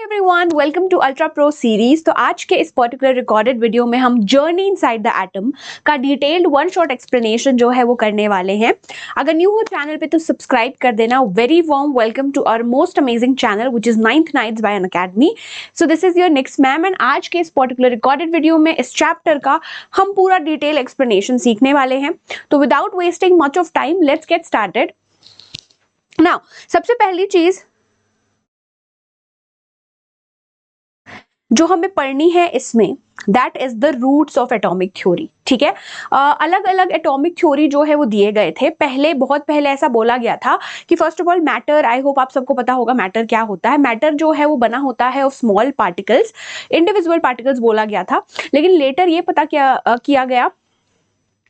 Everyone, welcome to ultra pro series. तो आज के इस पर्टिकुलर रिकॉर्डेड वीडियो में हम जर्नी इनसाइड द एटम का डिटेल्ड वन शॉट एक्सप्लेनेशन जो है वो करने वाले हैं। अगर न्यू हो चैनल पे तो सब्सक्राइब कर देना। Very warm welcome to our most amazing channel which is 9th Nights by Unacademy। So this is your next ma'am and आज के इस पर्टिकुलर रिकॉर्डेड वीडियो में इस चैप्टर का हम पूरा डिटेल एक्सप्लेनेशन सीखने वाले हैं। तो without wasting much of time let's get started. Now सबसे पहली चीज जो हमें पढ़नी है इसमें that is the roots of atomic theory. ठीक है, अलग अलग एटॉमिक थ्योरी जो है वो दिए गए थे। बहुत पहले ऐसा बोला गया था कि first of all matter, I hope आप सबको पता होगा मैटर क्या होता है। मैटर जो है वो बना होता है of small particles, individual particles बोला गया था। लेकिन लेटर ये पता किया गया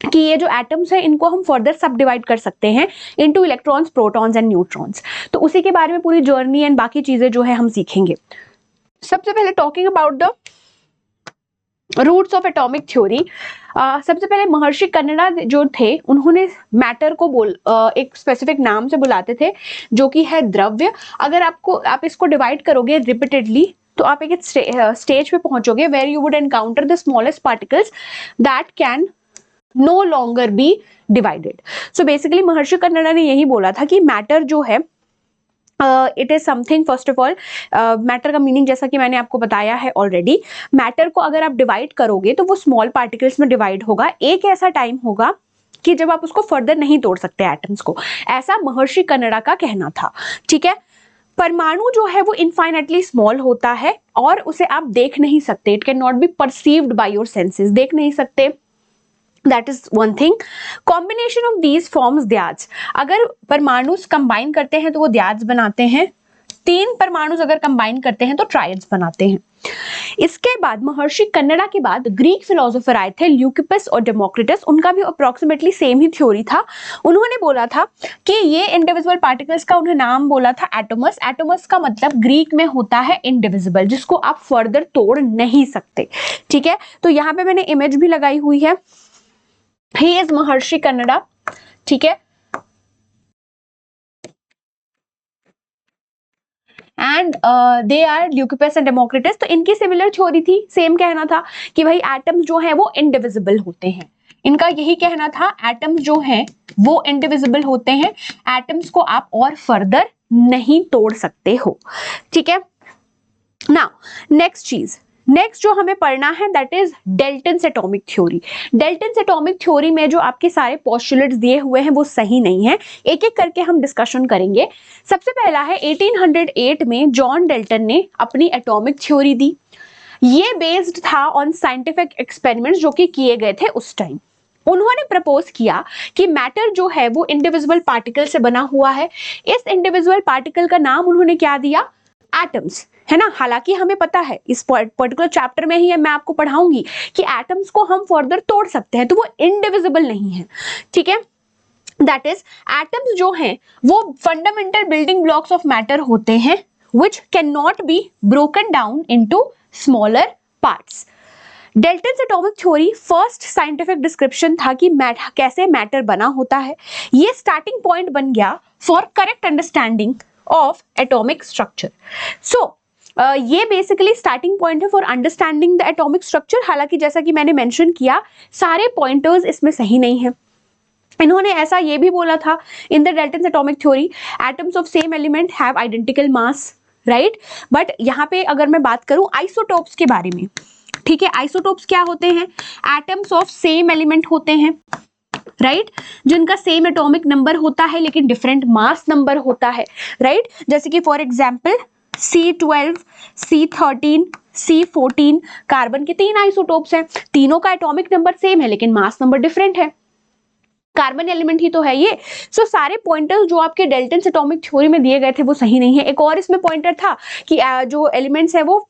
कि ये जो एटम्स है इनको हम फर्दर सब डिवाइड कर सकते हैं into electrons, protons and neutrons. तो उसी के बारे में पूरी जर्नी एंड बाकी चीजें जो है हम सीखेंगे। सबसे पहले talking about the roots of atomic theory, सबसे पहले महर्षि कन्नड़ा जो थे उन्होंने मैटर को एक स्पेसिफिक नाम से बुलाते थे जो कि है द्रव्य। अगर आप इसको डिवाइड करोगे रिपीटेडली तो आप एक स्टेज पे पहुंचोगे where you would encounter the smallest particles that can no longer be divided. So basically Maharshi Kanada ने यही बोला था कि मैटर जो है it is something, first of all matter का मीनिंग जैसा कि मैंने आपको बताया है ऑलरेडी, मैटर को अगर आप डिवाइड करोगे तो वो स्मॉल पार्टिकल्स में डिवाइड होगा। एक ऐसा टाइम होगा कि जब आप उसको फर्दर नहीं तोड़ सकते एटम्स को, ऐसा महर्षि कन्नड़ा का कहना था। ठीक है, परमाणु जो है वो इनफाइनाइटली स्मॉल होता है और उसे आप देख नहीं सकते, it can not be perceived by your senses, देख नहीं सकते। That is one thing. Combination of these forms द्याज। अगर परमाणु कंबाइन करते हैं तो वो द्याज बनाते हैं। 3 परमाणु अगर कंबाइन करते हैं तो ट्रायड्स बनाते हैं। इसके बाद महर्षि कन्नड़ा के बाद ग्रीक फिलोसोफर आए थे ल्यूकिपस और डेमोक्रिटस। उनका भी अप्रोक्सीमेटली सेम ही थ्योरी था। उन्होंने बोला था कि ये इंडिविजुअल पार्टिकल्स का उन्हें नाम बोला था एटोमस। एटोमस का मतलब ग्रीक में होता है इंडिविजिबल, जिसको आप फर्दर तोड़ नहीं सकते। ठीक है, तो यहाँ पे मैंने इमेज भी लगाई हुई है। He is महर्षि कन्नड़ा। ठीक है, and they are Leucippus and Democritus. तो इनकी सिमिलर थ्योरी थी, सेम कहना था कि भाई एटम्स जो है वो इंडिविजिबल होते हैं। इनका यही कहना था एटम्स जो हैं वो इंडिविजिबल होते हैं, एटम्स को आप और फर्दर नहीं तोड़ सकते हो। ठीक है, नाउ नेक्स्ट जो हमें पढ़ना है that is Dalton's atomic theory. Dalton's atomic theory में जो आपके सारे पोस्टुलेट्स दिए हुए हैं वो सही नहीं है, एक एक करके हम डिस्कशन करेंगे। सबसे पहला है 1808 में जॉन डेल्टन ने अपनी एटॉमिक थ्योरी दी। ये बेस्ड था ऑन साइंटिफिक एक्सपेरिमेंट्स जो कि किए गए थे उस टाइम। उन्होंने प्रपोज किया कि मैटर जो है वो इंडिविजुअल पार्टिकल से बना हुआ है। इस इंडिविजुअल पार्टिकल का नाम उन्होंने क्या दिया? एटम्स, है ना। हालांकि हमें पता है इस पर्टिकुलर चैप्टर में ही मैं आपको पढ़ाऊंगी कि एटम्स को हम फर्दर तोड़ सकते हैं तो वो इंडिविजिबल नहीं है। ठीक है, दैट इज एटम्स जो हैं वो fundamental building blocks of matter होते हैं which can not be broken down into smaller parts. Dalton's atomic theory first scientific description था कि कैसे मैटर बना होता है। ये स्टार्टिंग पॉइंट बन गया for correct understanding of atomic structure. So ये बेसिकली स्टार्टिंग पॉइंट है for understanding the atomic structure. हालांकि जैसा कि मैंने मेंशन किया सारे पॉइंटर्स इसमें सही नहीं है। इन्होंने ऐसा ये भी बोला था in the Dalton's atomic theory atoms of same element have identical mass, right. But यहाँ पे अगर मैं बात करूं आइसोटोप्स के बारे में, ठीक है, आइसोटोप्स क्या होते हैं? एटम्स ऑफ सेम एलिमेंट होते हैं, राइट, जिनका सेम एटॉमिक नंबर होता है लेकिन डिफरेंट मास नंबर होता है, राइट। जैसे कि for example C12, C13, C14 carbon के 3 आइसोटोप्स हैं। तीनों का एटॉमिक नंबर सेम है लेकिन मास नंबर डिफरेंट है। कार्बन एलिमेंट ही तो है ये। सो सारे पॉइंटर्स जो आपके डेल्टन्स एटॉमिक थ्योरी में दिए गए थे वो सही नहीं है। एक और इसमें पॉइंटर था कि जो एलिमेंट्स है वो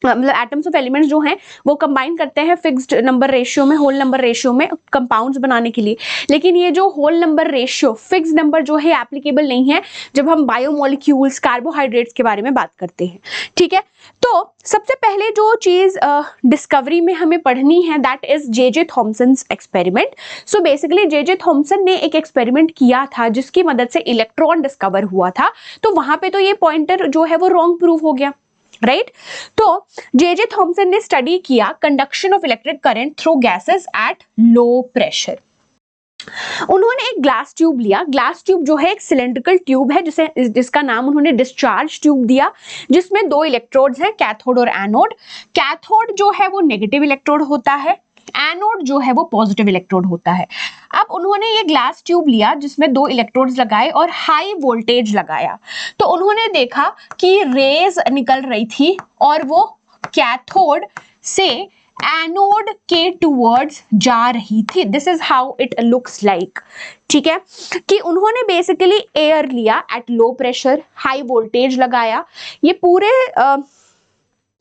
मतलब एटम्स ऑफ एलिमेंट्स जो हैं वो कंबाइन करते हैं फिक्स्ड नंबर रेशियो में, होल नंबर रेशियो में कंपाउंड्स बनाने के लिए। लेकिन ये जो whole number ratio, fixed number जो है एप्लीकेबल नहीं है जब हम बायोमोलिक्यूल्स, कार्बोहाइड्रेट्स के बारे में बात करते हैं। ठीक है, तो सबसे पहले जो चीज डिस्कवरी में हमें पढ़नी है that is J Thomson's experiment. So basically J Thomson ने एक एक्सपेरिमेंट किया था जिसकी मदद से इलेक्ट्रॉन डिस्कवर हुआ था। तो वहां पे तो ये पॉइंटर जो है वो रॉन्ग प्रूव हो गया। राइट तो जे थॉमसन ने स्टडी किया conduction of electric current through gases at low pressure. उन्होंने एक ग्लास ट्यूब लिया। ग्लास ट्यूब जो है एक सिलेंड्रिकल ट्यूब है जिसका नाम उन्होंने डिस्चार्ज ट्यूब दिया, जिसमें दो इलेक्ट्रोड्स हैं, कैथोड और एनोड। कैथोड जो है वो नेगेटिव इलेक्ट्रोड होता है, एनोड जो है वो पॉजिटिव इलेक्ट्रोड होता है। अब उन्होंने ये ग्लास ट्यूब लिया जिसमें दो इलेक्ट्रोड्स लगाए और हाई वोल्टेज लगाया, तो उन्होंने देखा कि रेज निकल रही थी और वो कैथोड से एनोड के टूवर्ड्स जा रही थी। This is how it looks like. ठीक है, कि उन्होंने बेसिकली एयर लिया at low pressure, high voltage लगाया, ये पूरे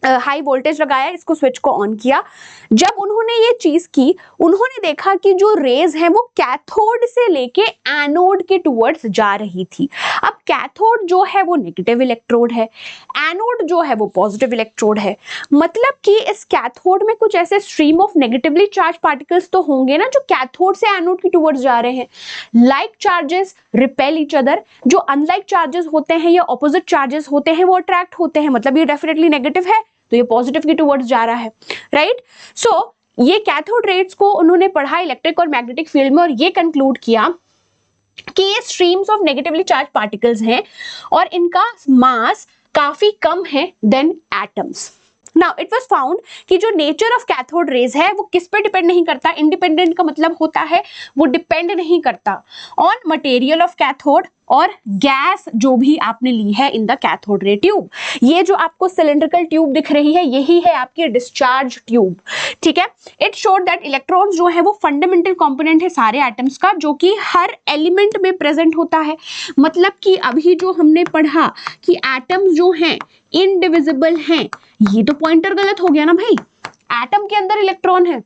हाई वोल्टेज लगाया, इसको स्विच को ऑन किया। जब उन्होंने ये चीज की, उन्होंने देखा कि जो रेज है वो कैथोड से लेके एनोड के टुवर्ड्स जा रही थी। अब कैथोड जो है वो नेगेटिव इलेक्ट्रोड है, एनोड जो है वो पॉजिटिव इलेक्ट्रोड है, मतलब कि इस कैथोड में कुछ ऐसे stream of negatively charge particles तो होंगे ना जो कैथोड से एनोड के टुवर्ड्स जा रहे हैं। Like charges repel each other, जो अनलाइक चार्जेस होते हैं या ऑपोजिट चार्जेस होते हैं वो अट्रैक्ट होते हैं, मतलब ये डेफिनेटली नेगेटिव है तो ये पॉजिटिव की टुवर्ड्स जा रहा है, राइट। सो ये कैथोड रेज को उन्होंने पढ़ा इलेक्ट्रिक और मैग्नेटिक फील्ड में और ये कंक्लूड किया कि ये streams of negatively charge particles हैं और इनका मास काफी कम है then atoms. Now it was found कि जो नेचर ऑफ कैथोड रेज है वो किस पे डिपेंड नहीं करता, इंडिपेंडेंट का मतलब होता है वो डिपेंड नहीं करता ऑन मटेरियल ऑफ कैथोड और गैस जो भी आपने ली है in the cathode ray tube. ये जो आपको सिलेंड्रिकल ट्यूब दिख रही है यही है आपकी डिस्चार्ज ट्यूब। ठीक है, इट शोड दैट इलेक्ट्रॉन्स जो है वो फंडामेंटल कंपोनेंट है सारे एटम्स का, जो कि हर एलिमेंट में प्रेजेंट होता है। मतलब कि अभी जो हमने पढ़ा कि एटम्स जो हैं इनडिविजिबल हैं, ये तो पॉइंटर गलत हो गया ना भाई, एटम के अंदर इलेक्ट्रॉन है,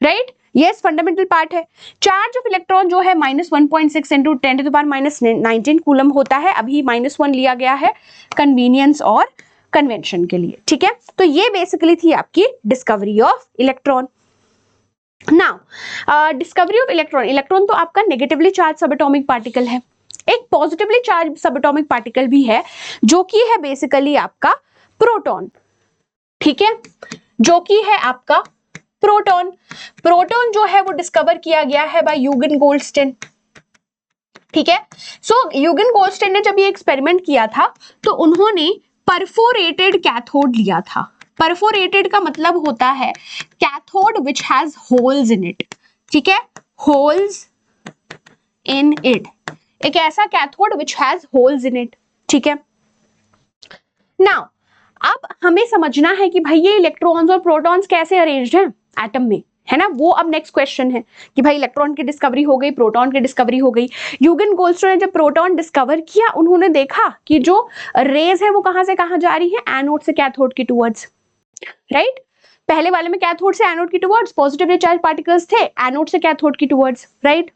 राइट। यस, फंडामेंटल पार्ट है। चार्ज ऑफ इलेक्ट्रॉन जो है -1.6 इंटू 10⁻⁹ कूलम होता है। अभी -1 लिया गया है कन्वीनियंस और कन्वेंशन के लिए। ठीक है, तो ये बेसिकली थी आपकी discovery of electron. Now discovery of electron, electron तो आपका नेगेटिवली चार्ज सबएटॉमिक पार्टिकल है, एक पॉजिटिवली चार्ज सबएटॉमिक पार्टिकल भी है जो कि है बेसिकली आपका प्रोटॉन। ठीक है, जो कि है आपका प्रोटॉन। प्रोटॉन जो है वो डिस्कवर किया गया है बाय यूगेन गोल्डस्टीन। ठीक है, सो यूगेन गोल्डस्टीन ने जब ये एक्सपेरिमेंट किया था तो उन्होंने परफोरेटेड कैथोड लिया था। परफोरेटेड का मतलब होता है cathode which has holes in it. ठीक है, होल्स इन इट, एक ऐसा cathode which has holes in it. ठीक है, नाउ अब हमें समझना है कि भाई ये इलेक्ट्रॉन्स और प्रोटॉन्स कैसे अरेंज्ड हैं एटम में, है ना। वो अब नेक्स्ट क्वेश्चन है कि भाई इलेक्ट्रॉन की डिस्कवरी हो गई, प्रोटॉन की डिस्कवरी हो गई। यूगेन गोल्डस्टीन ने जब प्रोटॉन डिस्कवर किया उन्होंने देखा कि जो रेज है वो कहां से कहां जा रही है, एनोड से कैथोड की टुवर्ड्स, राइट। पहले वाले में कैथोड से एनोड की टुवर्ड्स पॉजिटिवली चार्ज पार्टिकल्स थे, एनोड से कैथोड की टुवर्ड्स, राइट।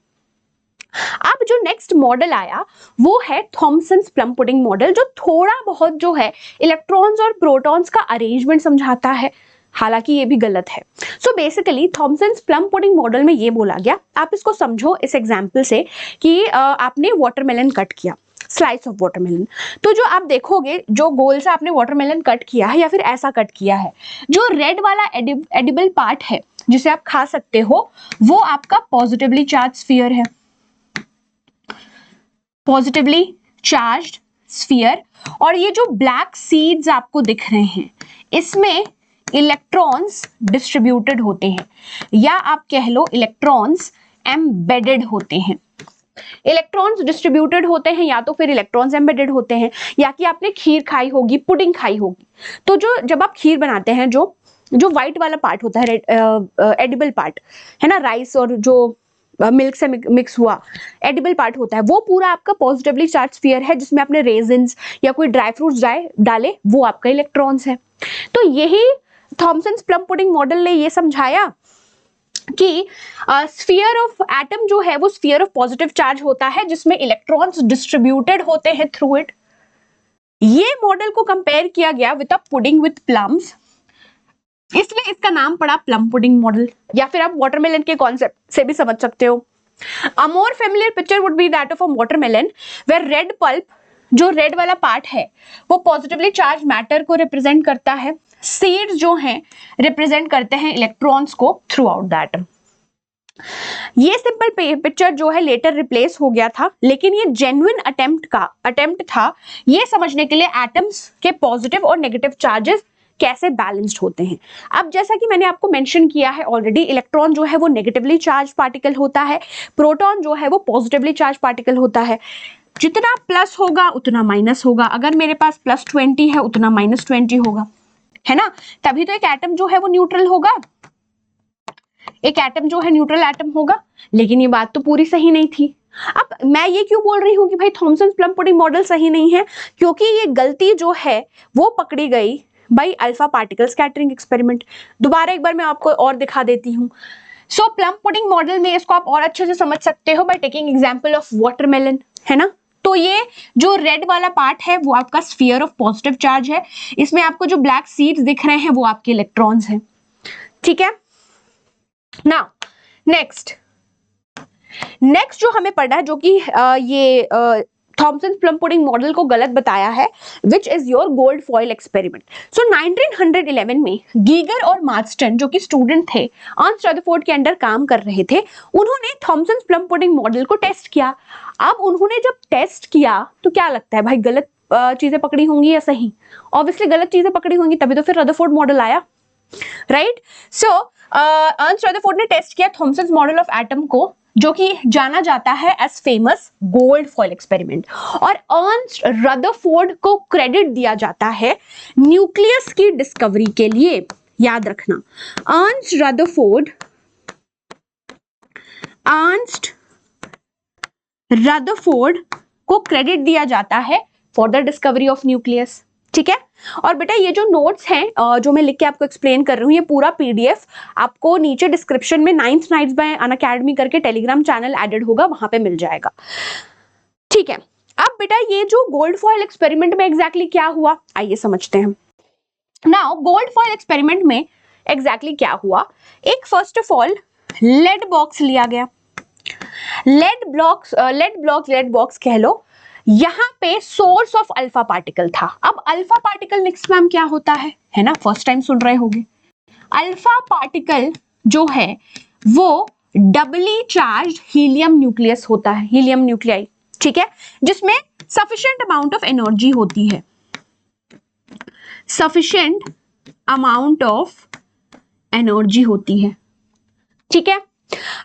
अब जो नेक्स्ट मॉडल आया वो है थॉमसन्स प्लम पुडिंग मॉडल, जो थोड़ा बहुत जो है इलेक्ट्रॉन्स और प्रोटॉन्स का अरेंजमेंट समझाता है, हालांकि ये भी गलत है। So basically Thomson's plum pudding model में ये बोला गया, आप इसको समझो इस एग्जांपल से कि आपने वाटरमेलन कट किया, स्लाइस ऑफ वाटरमेलन। तो जो आप देखोगे जो गोल से आपने वाटरमेलन कट किया है या फिर ऐसा कट किया है, जो रेड वाला एडिबल पार्ट है जिसे आप खा सकते हो वो आपका पॉजिटिवली चार्ज स्फीयर है, पॉजिटिवली चार्ज्ड स्फीयर। और ये जो ब्लैक सीड्स आपको दिख रहे हैं इसमें इलेक्ट्रॉन्स डिस्ट्रीब्यूटेड होते हैं, या आप कह लो इलेक्ट्रॉन्स एम्बेडेड होते हैं। इलेक्ट्रॉन्स डिस्ट्रीब्यूटेड होते हैं या तो फिर इलेक्ट्रॉन्स एम्बेडेड होते हैं, या कि आपने खीर खाई होगी, पुडिंग खाई होगी। तो जो जब आप खीर बनाते हैं जो व्हाइट वाला पार्ट होता है एडिबल पार्ट है ना, राइस और जो मिल्क से मिक्स हुआ एडिबल पार्ट होता है, वो पूरा आपका पॉजिटिवली चार्ज स्फीयर है जिसमें आपने रेजिन्स या कोई ड्राई फ्रूट्स डाले, वो आपका इलेक्ट्रॉन्स है। तो यही थॉमसन्स प्लम पुडिंग मॉडल ने ये समझाया कि स्फीयर ऑफ एटम जो है वो स्फीयर ऑफ पॉजिटिव चार्ज होता है जिसमें इलेक्ट्रॉन्स डिस्ट्रीब्यूटेड होते हैं थ्रू इट। ये मॉडल को कंपेयर किया गया with a pudding with plums, इसलिए इसका नाम पड़ा प्लम पुडिंग मॉडल, या फिर आप वाटरमेलन के कॉन्सेप्ट से भी समझ सकते हो। A more familiar picture would be that of a watermelon where red pulp जो रेड वाला पार्ट है वो पॉजिटिवली चार्ज मैटर को रिप्रेजेंट करता है, सीड्स जो हैं रिप्रेजेंट करते हैं इलेक्ट्रॉन्स को थ्रू आउट द एटम। ये सिंपल पिक्चर जो है लेटर रिप्लेस हो गया था, लेकिन ये जेन्युइन अटेम्प्ट था ये समझने के लिए एटम्स के पॉजिटिव और नेगेटिव चार्जेस कैसे बैलेंस्ड होते हैं। अब जैसा कि मैंने आपको मेंशन किया है ऑलरेडी, इलेक्ट्रॉन जो है वो नेगेटिवली चार्ज पार्टिकल होता है, प्रोटॉन जो है वो पॉजिटिवली चार्ज पार्टिकल होता है। जितना प्लस होगा उतना माइनस होगा, अगर मेरे पास +20 है उतना -20 होगा, है ना, तभी तो एक एटम जो है वो न्यूट्रल होगा, एक एटम जो है न्यूट्रल एटम होगा। लेकिन ये बात तो पूरी सही नहीं थी। अब मैं ये क्यों बोल रही हूँ कि भाई थॉमसन प्लम पुडिंग मॉडल सही नहीं है, क्योंकि ये गलती जो है वो पकड़ी गई by alpha particle scattering experiment. दोबारा एक बार मैं आपको और दिखा देती हूँ। सो प्लम पुडिंग मॉडल में इसको आप और अच्छे से समझ सकते हो by taking example of watermelon, है ना। तो ये जो रेड वाला पार्ट है वो आपका स्फीयर ऑफ पॉजिटिव चार्ज है, इसमें आपको जो ब्लैक सीड्स दिख रहे हैं वो आपके इलेक्ट्रॉन्स हैं, ठीक है। नाउ नेक्स्ट जो हमें पढ़ना है, जो कि ये थॉमसन प्लम पुडिंग मॉडल को गलत बताया है, which is your gold foil experiment. So 1911 में गीगर और मार्स्टन जो कि स्टूडेंट थे, अर्न्स्ट रदरफोर्ड के अंडर काम कर रहे थे, उन्होंने थॉमसन प्लम पुडिंग मॉडल को टेस्ट किया। अब उन्होंने जब टेस्ट किया तो क्या लगता है भाई, गलत चीजें पकड़ी होंगी या सही? ऑब्वियसली गलत चीजें पकड़ी होंगी, तभी तो फिर रदरफोर्ड मॉडल आया, राइट। सो अर्न्स्ट रदरफोर्ड ने टेस्ट किया थॉमसन मॉडल ऑफ एटम को, जो कि जाना जाता है as famous gold foil experiment, और अर्न्स्ट रदरफोर्ड को क्रेडिट दिया जाता है न्यूक्लियस की डिस्कवरी के लिए। याद रखना, अर्न्स्ट रदरफोर्ड को क्रेडिट दिया जाता है for the discovery of nucleus, ठीक है। और बेटा ये जो नोट्स हैं जो मैं लिख के आपको एक्सप्लेन कर रही हूँ, ये पूरा PDF आपको नीचे डिस्क्रिप्शन में 9th नाइट्स बाय अनअकैडमी करके टेलीग्राम चैनल एडेड होगा, वहां पे मिल जाएगा, ठीक है। अब बेटा ये जो गोल्ड फॉइल एक्सपेरिमेंट में एग्जैक्टली क्या हुआ, आइए समझते हैं। नाउ गोल्ड फॉइल एक्सपेरिमेंट में एग्जैक्टली क्या हुआ, एक first of all lead box लिया गया। लेड बॉक्स कह लो, यहां पे सोर्स ऑफ अल्फा पार्टिकल था। अब अल्फा पार्टिकल नेक्स्ट मैम क्या होता है ना, फर्स्ट टाइम सुन रहे होंगे। अल्फा पार्टिकल जो है वो डबली चार्ज हीलियम न्यूक्लियस होता है, हीलियम न्यूक्लियाई, ठीक है, जिसमें सफिशिएंट अमाउंट ऑफ एनर्जी होती है, सफिशिएंट अमाउंट ऑफ एनर्जी होती है, ठीक है।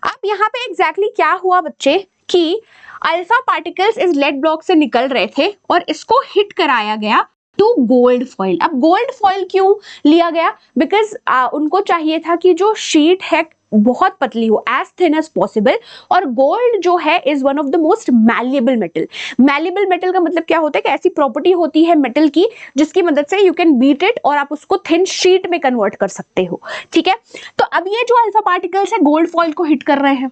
अब यहाँ पे एग्जैक्टली क्या हुआ बच्चे कि अल्फा पार्टिकल्स इस लेड ब्लॉक से निकल रहे थे और इसको हिट कराया गया टू गोल्ड फॉइल। अब गोल्ड फॉइल क्यों लिया गया, बिकॉज उनको चाहिए था कि जो शीट है बहुत पतली हो, एज थिन एज पॉसिबल, और गोल्ड जो है is one of the most malleable metal. Malleable metal का मतलब क्या होता है कि ऐसी प्रॉपर्टी होती है मेटल की जिसकी मदद से यू कैन बीट इट और आप उसको थिन शीट में कन्वर्ट कर सकते हो, ठीक है। तो अब ये जो अल्फा पार्टिकल्स है गोल्ड फॉइल को हिट कर रहे हैं,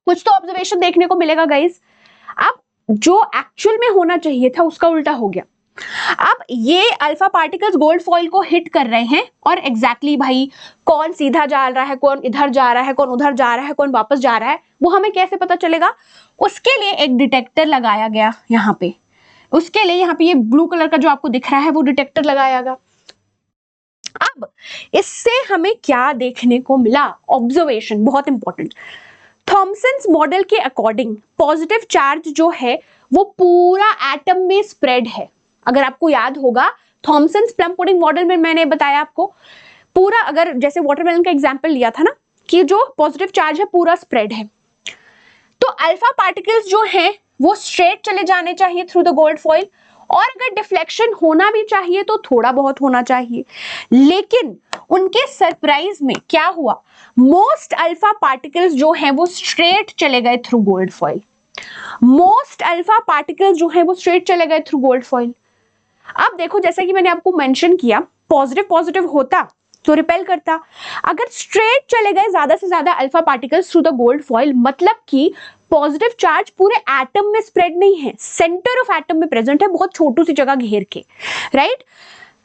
कुछ तो ऑब्जर्वेशन देखने को मिलेगा गाइस। अब जो एक्चुअल में होना चाहिए था उसका उल्टा हो गया। अब ये अल्फा पार्टिकल्स गोल्ड फॉइल को हिट कर रहे हैं और एग्जैक्टली भाई कौन सीधा जा रहा है, कौन इधर जा रहा है, कौन उधर जा रहा है, कौन वापस जा रहा है, वो हमें कैसे पता चलेगा? उसके लिए एक डिटेक्टर लगाया गया यहाँ पे। उसके लिए यहाँ पे ये ब्लू कलर का जो आपको दिख रहा है वो डिटेक्टर लगाया गया। अब इससे हमें क्या देखने को मिला? ऑब्जर्वेशन बहुत इंपॉर्टेंट। थॉमसन्स मॉडल के अकॉर्डिंग पॉजिटिव चार्ज जो है वो पूरा एटम में स्प्रेड है। अगर आपको याद होगा थॉमसन्स प्लम पुडिंग मॉडल में मैंने बताया आपको पूरा, अगर जैसे वाटरमेलन का एग्जांपल लिया था ना कि जो पॉजिटिव चार्ज है पूरा स्प्रेड है, तो अल्फा पार्टिकल्स जो हैं वो स्ट्रेट चले जाने चाहिए थ्रू द गोल्ड फॉइल, और अगर डिफ्लेक्शन होना भी चाहिए तो थोड़ा बहुत होना चाहिए। लेकिन उनके सरप्राइज में क्या हुआ, मोस्ट अल्फा पार्टिकल्स जो हैं वो स्ट्रेट चले गए through gold foil. Most alpha particles जो हैं वो स्ट्रेट चले गए थ्रू गोल्ड फॉइल। अब देखो जैसा कि मैंने आपको मेंशन किया, पॉजिटिव पॉजिटिव होता तो रिपेल करता, अगर स्ट्रेट चले गए ज्यादा से ज्यादा alpha particles through the gold foil, मतलब कि पॉजिटिव चार्ज पूरे एटम में स्प्रेड नहीं है, सेंटर ऑफ एटम में प्रेजेंट है, बहुत छोटी सी जगह घेर के, right.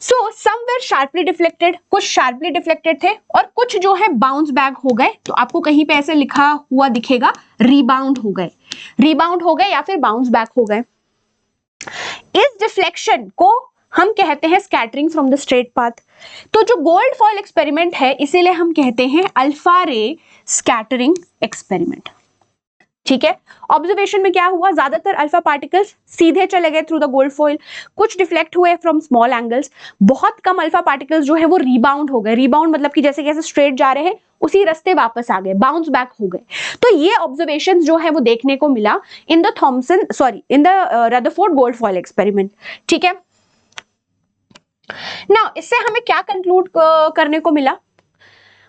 So somewhere sharply deflected, कुछ शार्पली डिफ्लेक्टेड थे और कुछ जो है बाउंस बैक हो गए। तो आपको कहीं पे ऐसे लिखा हुआ दिखेगा रिबाउंड हो गए, रिबाउंड हो गए या फिर बाउंस बैक हो गए। इस डिफ्लेक्शन को हम कहते हैं scattering from the straight path. तो जो गोल्ड फॉइल एक्सपेरिमेंट है इसीलिए हम कहते हैं अल्फा रे स्कैटरिंग एक्सपेरिमेंट। ठीक है, ऑब्जर्वेशन में क्या हुआ, ज्यादातर अल्फा पार्टिकल्स सीधे चले गए थ्रू द गोल्ड फॉइल, कुछ डिफ्लेक्ट हुए फ्रॉम स्मॉल एंगल्स, बहुत कम अल्फा पार्टिकल्स जो है वो रिबाउंड हो गए। रिबाउंड मतलब कि जैसे कैसे स्ट्रेट जा रहे हैं उसी रास्ते वापस आ गए, बाउंस बैक हो गए। तो ये ऑब्जर्वेशंस जो है वो देखने को मिला in the Rutherford gold foil experiment. ठीक है, नाउ इससे हमें क्या कंक्लूड करने को मिला,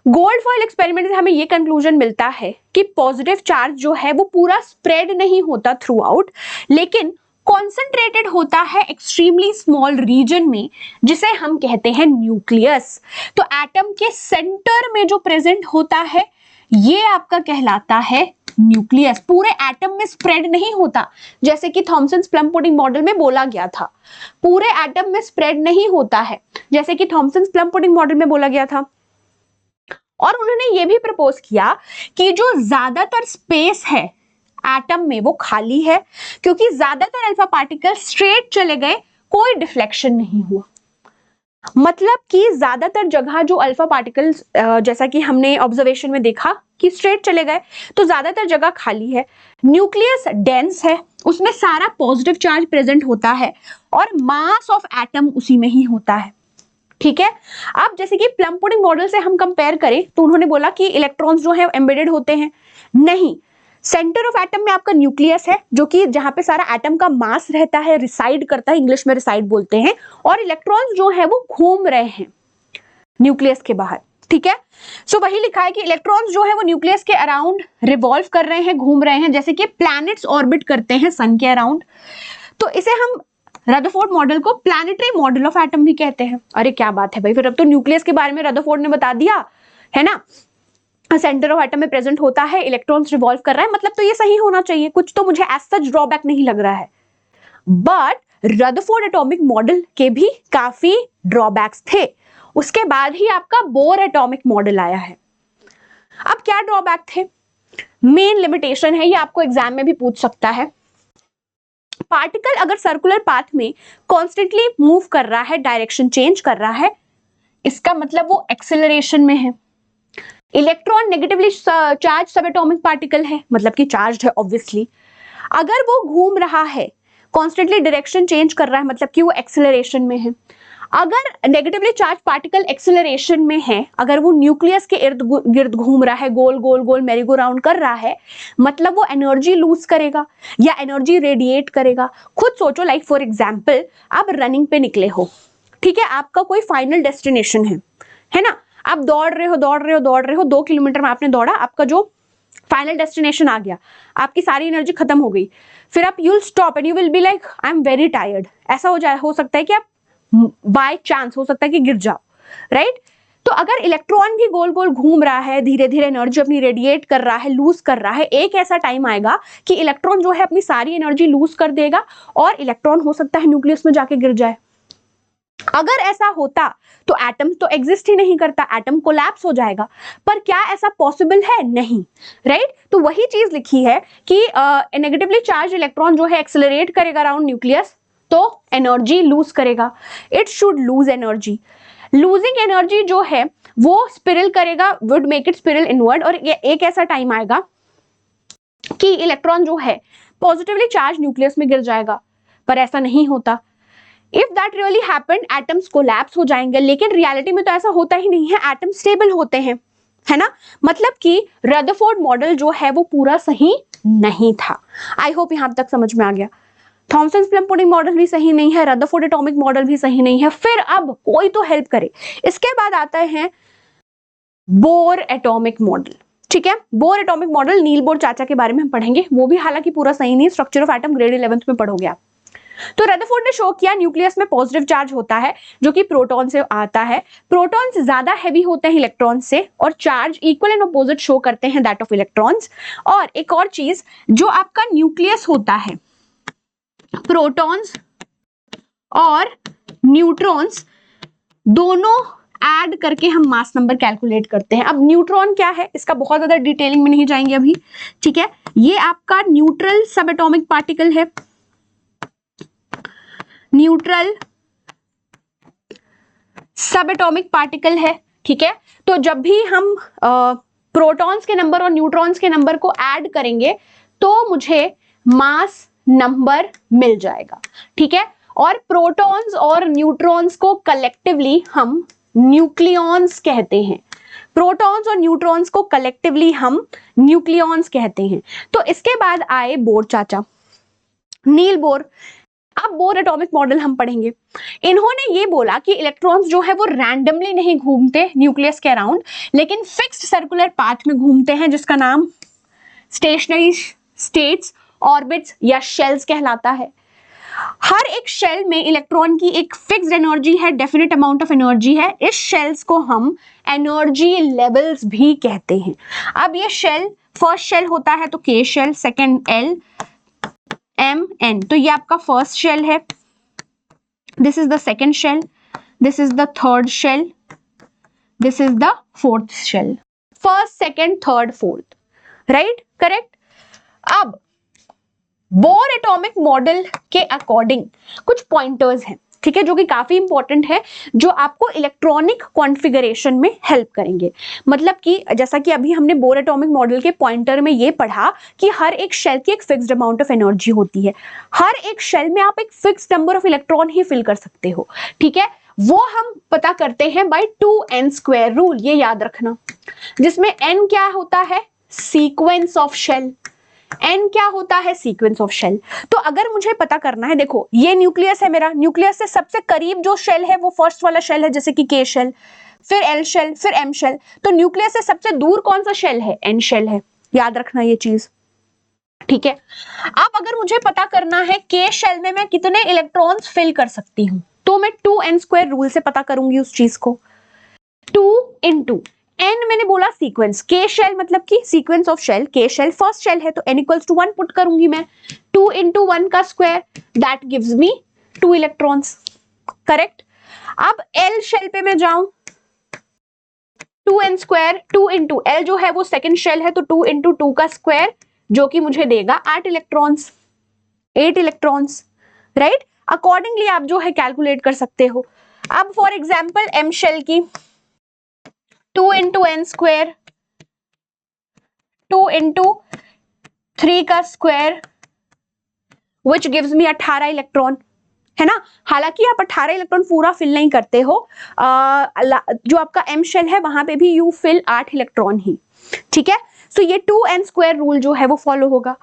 गोल्ड फॉइल एक्सपेरिमेंट से हमें यह कंक्लूजन मिलता है कि पॉजिटिव चार्ज जो है वो पूरा स्प्रेड नहीं होता थ्रू आउट, लेकिन कॉन्सेंट्रेटेड होता है एक्सट्रीमली स्मॉल रीजन में, जिसे हम कहते हैं न्यूक्लियस। तो एटम के सेंटर में जो प्रेजेंट होता है ये आपका कहलाता है न्यूक्लियस। पूरे एटम में स्प्रेड नहीं होता, जैसे कि थॉमसन्स प्लम पुडिंग मॉडल में बोला गया था, पूरे एटम में स्प्रेड नहीं होता है जैसे कि थॉमसन्स प्लम पुडिंग मॉडल में बोला गया था। और उन्होंने ये भी प्रपोज किया कि जो ज्यादातर स्पेस है एटम में वो खाली है, क्योंकि ज्यादातर अल्फा पार्टिकल स्ट्रेट चले गए, कोई डिफ्लेक्शन नहीं हुआ। मतलब कि ज्यादातर जगह जो अल्फा पार्टिकल्स, जैसा कि हमने ऑब्जर्वेशन में देखा कि स्ट्रेट चले गए, तो ज्यादातर जगह खाली है। न्यूक्लियस डेंस है, उसमें सारा पॉजिटिव चार्ज प्रेजेंट होता है और मास ऑफ एटम उसी में ही होता है। ठीक है, अब जैसे कि प्लम पुडिंग मॉडल से हम कंपेयर करें तो उन्होंने बोला कि इलेक्ट्रॉन्स जो है एम्बेडेड होते हैं, नहीं, सेंटर ऑफ एटम में आपका न्यूक्लियस है, जो कि जहां पे सारा एटम का मास रहता है, रिसाइड करता है, इंग्लिश में रिसाइड बोलते हैं, और इलेक्ट्रॉन्स जो है वो घूम रहे हैं न्यूक्लियस के बाहर। ठीक है, सो वही लिखा है कि इलेक्ट्रॉन्स जो है वो न्यूक्लियस के अराउंड रिवॉल्व कर रहे हैं, घूम रहे हैं, जैसे कि प्लैनेट्स ऑर्बिट करते हैं सन के अराउंड। तो इसे हम रदरफोर्ड मॉडल को प्लैनेटरी मॉडल ऑफ एटम भी कहते हैं। अरे क्या बात है भाई, फिर अब तो न्यूक्लियस के बारे में रदरफोर्ड ने बता दिया है ना, सेंटर ऑफ एटम में प्रेजेंट होता है, इलेक्ट्रॉन्स रिवॉल्व कर रहा है, मतलब तो ये सही होना चाहिए, कुछ तो मुझे एज सच ड्रॉबैक नहीं लग रहा है। बट रदरफोर्ड एटॉमिक मॉडल के भी काफी ड्रॉबैक्स थे, उसके बाद ही आपका बोर एटॉमिक मॉडल आया है। अब क्या ड्रॉबैक थे, मेन लिमिटेशन है, ये आपको एग्जाम में भी पूछ सकता है। पार्टिकल अगर सर्कुलर पाथ में कॉन्स्टेंटली मूव कर रहा है, डायरेक्शन चेंज कर रहा है, इसका मतलब वो एक्सेलरेशन में है। इलेक्ट्रॉन नेगेटिवली चार्ज सब एटॉमिक पार्टिकल है, मतलब कि चार्ज है ऑब्वियसली। अगर वो घूम रहा है, कॉन्स्टेंटली डायरेक्शन चेंज कर रहा है, मतलब कि वो एक्सेलरेशन में है। अगर नेगेटिवली चार्ज पार्टिकल एक्सेलरेशन में है, अगर वो न्यूक्लियस के इर्द गिर्द घूम रहा है, गोल गोल गोल मेरी गो राउंड कर रहा है, मतलब वो एनर्जी लूज करेगा या एनर्जी रेडिएट करेगा। खुद सोचो, लाइक फॉर एग्जांपल आप रनिंग पे निकले हो, ठीक है, आपका कोई फाइनल डेस्टिनेशन है ना, आप दौड़ रहे हो 2 किलोमीटर में आपने दौड़ा, आपका जो फाइनल डेस्टिनेशन आ गया, आपकी सारी एनर्जी खत्म हो गई, फिर आप you will stop and you will be like I am very tired. ऐसा हो सकता है कि आप बाय चांस हो सकता है कि गिर जाओ, राइट। तो अगर इलेक्ट्रॉन भी गोल गोल घूम रहा है, धीरे धीरे एनर्जी अपनी रेडिएट कर रहा है, लूज कर रहा है, एक ऐसा टाइम आएगा कि इलेक्ट्रॉन जो है अपनी सारी एनर्जी लूज कर देगा और इलेक्ट्रॉन हो सकता है न्यूक्लियस में जाके गिर जाए। अगर ऐसा होता तो एटम तो एग्जिस्ट ही नहीं करता, एटम कोलैप्स हो जाएगा। पर क्या ऐसा पॉसिबल है? नहीं, राइट। तो वही चीज लिखी है कि नेगेटिवली चार्ज इलेक्ट्रॉन जो है एक्सेलरेट करेगा अराउंड न्यूक्लियस, तो एनर्जी लूज करेगा, it should lose energy. Losing energy जो है वो स्पिरल करेगा, would make it spiral inward, और एक ऐसा टाइम आएगा कि इलेक्ट्रॉन जो है पॉजिटिवली चार्ज न्यूक्लियस में गिर जाएगा। पर ऐसा नहीं होता। If that really happened, atoms collapse हो जाएंगे, लेकिन रियलिटी में तो ऐसा होता ही नहीं है, एटम स्टेबल होते हैं, है ना। मतलब कि रदरफोर्ड मॉडल जो है वो पूरा सही नहीं था। आई होप यहां तक समझ में आ गया। थॉमसन्स प्लम पुडिंग मॉडल भी सही नहीं है, रदरफोर्ड एटॉमिक मॉडल भी सही नहीं है। फिर अब कोई तो हेल्प करे। इसके बाद आता है बोर एटॉमिक मॉडल, ठीक है। Bore atomic model Niels Bohr चाचा के बारे में हम पढ़ेंगे, वो भी हालांकि पूरा सही नहीं, structure of atom grade 11th में पढ़ोगे आप। तो रदरफोर्ड ने शो किया न्यूक्लियस में पॉजिटिव चार्ज होता है जो कि प्रोटॉन से आता है। प्रोटॉन्स ज्यादा हैवी होते हैं इलेक्ट्रॉन से, और charge equal and opposite show करते हैं दैट ऑफ इलेक्ट्रॉन्स। और एक और चीज, जो आपका न्यूक्लियस होता है, प्रोटॉन्स और न्यूट्रॉन्स दोनों ऐड करके हम मास नंबर कैलकुलेट करते हैं। अब न्यूट्रॉन क्या है, इसका बहुत ज्यादा डिटेलिंग में नहीं जाएंगे अभी, ठीक है। ये आपका न्यूट्रल सब एटॉमिक पार्टिकल है। न्यूट्रल सब एटॉमिक पार्टिकल है, ठीक है। तो जब भी हम प्रोटॉन्स के नंबर और न्यूट्रॉन्स के नंबर को ऐड करेंगे तो मुझे मास नंबर मिल जाएगा, ठीक है। और प्रोटॉन्स और न्यूट्रॉन्स को कलेक्टिवली हम न्यूक्लियॉन्स कहते हैं। प्रोटॉन्स और न्यूट्रॉन्स को कलेक्टिवली हम न्यूक्लियॉन्स कहते हैं। तो इसके बाद आए बोर चाचा, नील बोर। अब बोर एटॉमिक मॉडल हम पढ़ेंगे। इन्होंने ये बोला कि इलेक्ट्रॉन्स जो है वो रैंडमली नहीं घूमते न्यूक्लियस के अराउंड, लेकिन फिक्स्ड सर्कुलर पाथ में घूमते हैं, जिसका नाम स्टेशनरी स्टेट्स, ऑर्बिट्स या शेल्स कहलाता है। हर एक शेल में इलेक्ट्रॉन की एक फिक्स्ड एनर्जी है, डेफिनेट अमाउंट ऑफ एनर्जी है। इस शेल्स को हम एनर्जी लेवल्स भी कहते हैं। अब ये शेल, फर्स्ट शेल होता है तो K shell, second L, M, N, तो ये आपका फर्स्ट शेल है। This is the second shell, this is the third shell, this is the fourth shell. First, second, third, fourth, right, correct. अब Bohr atomic model के according कुछ pointers हैं, ठीक है, जो कि काफी इंपॉर्टेंट है, जो आपको इलेक्ट्रॉनिक कॉन्फ़िगरेशन में हेल्प करेंगे। मतलब कि जैसा कि अभी हमने बोर एटॉमिक मॉडल के पॉइंटर में ये पढ़ा कि हर एक शेल की एक फिक्स्ड अमाउंट ऑफ एनर्जी होती है। हर एक शेल में आप एक फिक्स्ड नंबर ऑफ इलेक्ट्रॉन ही फिल कर सकते हो, ठीक है। वो हम पता करते हैं बाय 2n² रूल, ये याद रखना, जिसमें n क्या होता है, सीक्वेंस ऑफ शेल, n क्या होता है, सीक्वेंस ऑफ शेल। तो अगर मुझे पता करना है, देखो ये न्यूक्लियस है मेरा, न्यूक्लियस से सबसे करीब जो शेल है वो फर्स्ट वाला शेल है, जैसे कि के शेल, फिर एल शेल, फिर एम शेल। तो न्यूक्लियस से सबसे दूर कौन सा शेल है, एन शेल है, याद रखना ये चीज, ठीक है। अब अगर मुझे पता करना है के शेल में मैं कितने इलेक्ट्रॉन्स फिल कर सकती हूँ, तो मैं 2n² रूल से पता करूंगी उस चीज को। 2 into n मैंने बोला सीक्वेंस, के शेल मतलब कि सीक्वेंस ऑफ शेल, के शेल फर्स्ट शेल है तो n = 1 पुट करूंगी मैं। 2 into 1 का square, that gives me 2 electrons, correct. अब l शेल पे मैं जाऊं, 2n², 2 into l जो है वो सेकंड शेल है तो 2 into 2 का स्क्वायर, जो कि मुझे देगा 8 इलेक्ट्रॉन्स, 8 इलेक्ट्रॉन्स, राइट। अकॉर्डिंगली आप जो है कैलकुलेट कर सकते हो। अब फॉर एग्जाम्पल m शेल की 2 into n², 2 into 3 का square, which gives me 18 electron, है ना। हालांकि आप 18 इलेक्ट्रॉन पूरा फिल नहीं करते हो, जो आपका m शेल है वहां पे भी यू फिल 8 इलेक्ट्रॉन ही, ठीक है। सो ये 2n² रूल जो है वो फॉलो होगा।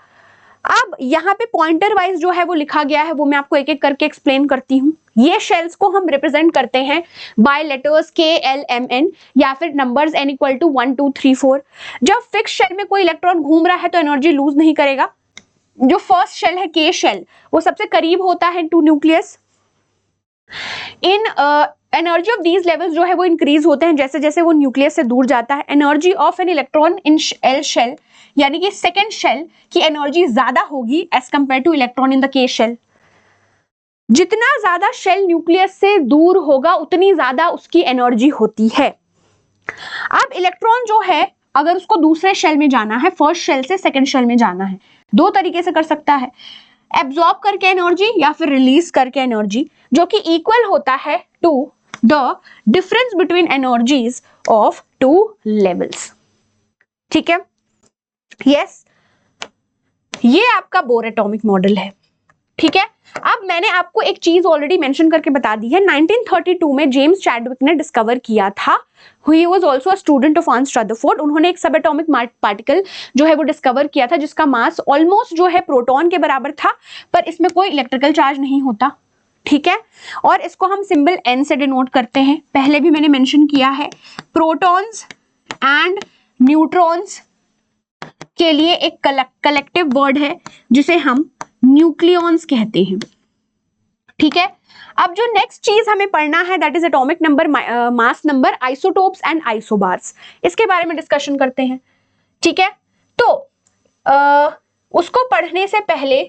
अब यहाँ पे पॉइंटर वाइज जो है वो लिखा गया है, वो मैं आपको एक एक करके एक्सप्लेन करती हूँ। ये शेल्स को हम रिप्रेजेंट करते हैं बाय लेटर्स के, एल, एम, एन, या फिर नंबर्स n = 1 2 3 4। जब फिक्स शेल में कोई इलेक्ट्रॉन घूम रहा है तो एनर्जी लूज नहीं करेगा। जो फर्स्ट शेल है के शेल, वो सबसे करीब होता है to nucleus. In energy of these levels जो है वो इंक्रीज होते हैं जैसे जैसे वो न्यूक्लियस से दूर जाता है। Energy of an electron in L shell, यानी कि सेकेंड शेल की एनर्जी ज्यादा होगी as compare to electron in the K shell. जितना ज्यादा शेल न्यूक्लियस से दूर होगा उतनी ज्यादा उसकी एनर्जी होती है। अब इलेक्ट्रॉन जो है अगर उसको दूसरे शेल में जाना है, फर्स्ट शेल से सेकेंड शेल में जाना है, दो तरीके से कर सकता है, एब्जॉर्ब करके एनर्जी या फिर रिलीज करके एनर्जी, जो कि इक्वल होता है to the difference between energies of two levels, ठीक है। यस, ये आपका बोर एटॉमिक मॉडल है, ठीक है। अब मैंने आपको एक चीज ऑलरेडी मेंशन करके बता दी है, 1932 में जेम्स चैडविक ने डिस्कवर किया था। He was also a student of Hans Rutherford. उन्होंने एक सब एटॉमिक पार्टिकल जो है वो डिस्कवर किया था जिसका मास ऑलमोस्ट जो है प्रोटॉन के बराबर था, पर इसमें कोई इलेक्ट्रिकल चार्ज नहीं होता, ठीक है। और इसको हम सिंबल n से डिनोट करते हैं। पहले भी मैंने मेंशन किया है, प्रोटॉन्स एंड न्यूट्रॉन्स के लिए एक कलेक्टिव वर्ड है जिसे हम न्यूक्लियॉन्स कहते हैं, ठीक है। अब जो नेक्स्ट चीज हमें पढ़ना है that is atomic number, mass number, isotopes and isobars. इसके बारे में डिस्कशन करते हैं, ठीक है। तो उसको पढ़ने से पहले